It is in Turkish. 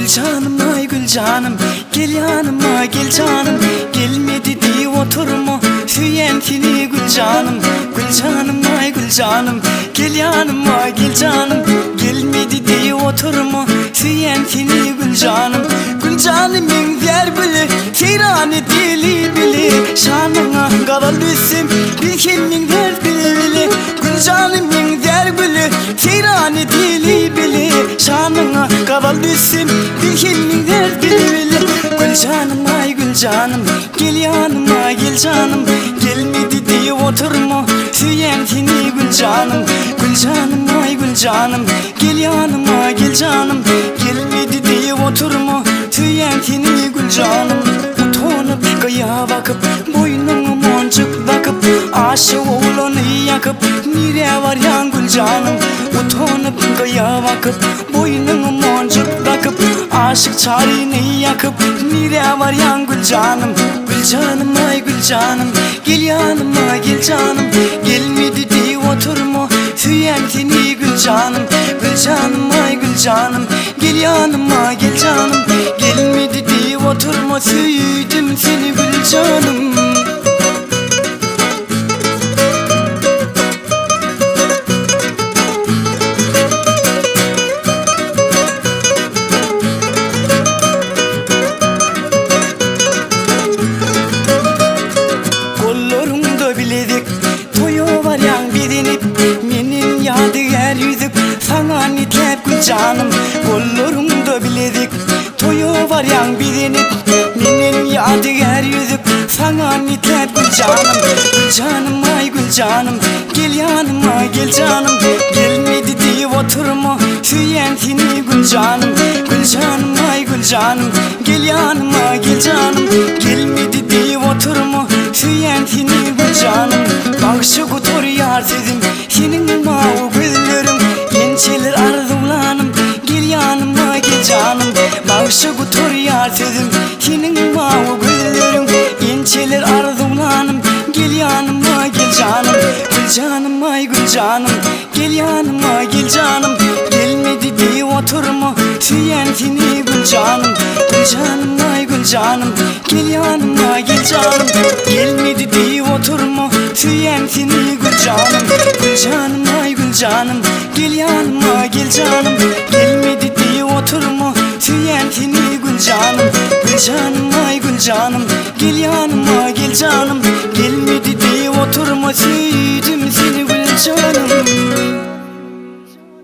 Gül canım ay gül canım, gel yanıma gel canım. Gelmedi diye oturma, söylentini gül canım. Gül canım ay gül canım, gel yanıma gel canım. Gelmedi diye oturma, söylentini gül canım. Gül canımın ver bile, teyrani dili bile. Şanına karal düşsün, bir kendin ver bile. Gül canımın ver bile, teyrani dili bile. Şanına karal düşsün, bir kendin ver bile. Gül canım ay gül canım, gel yanıma gel canım. Gelmedi diye oturma, söylentini gül canım. Gül canım ay gül canım, gel yanıma gel canım. Gelmedi diye oturma, söylentini gül canım. Utanıp kaya bakıp, boynuna moncuk takıp, aşık oğlanı yakıp, nire var yan gül canım. Utanıp kaya bakıp, boynuna moncuk takıp, aşık çarini yakıp, nire var yan gül canım. Gül canım ay gül canım, gel yanıma gel canım. Gelmedi diye oturma, söylentini gül canım. Gül canım ay gül canım, gel yanıma gel canım. Gelmedi diye oturma, söyledim seni gül canım. Kollarımda biledik, toyu var yan bilinip, menin yadigar yüzük sana nitlep gül canım. Kollarımda biledik, toyu var yan bilinip, menin yadigar yüzük sana nitlep gül canım. Gül canım ay gül canım, gel yanıma gel canım. Gelmedi diye oturma, söylentini gül canım. Gül canım ay gül canım, gel yanıma gel canım. Gelmedi diye oturma, söylentini gül canım. Bakışı kutur yar dedim, senin mavi gözlerim. Gençler arzulanım, gel yanıma gel canım. Bakışı kutur yar dedim, senin mavi gözlerim. Gençler arzulanım, gel yanıma gel canım. Gül canım ay gül canım, gel yanıma gel canım. Gelmedi diye oturma, söylentini gül canım. Gül canım ay gül canım, gel yanıma gel canım. Gelmedi diye oturma, söylentini gül canım. Gül canım ay gül canım, gel yanıma gel canım. Gelmedi diye oturma, söylentini gül canım. Gül canım ay gül canım, gel yanıma gel canım. Gelmedi diye oturma,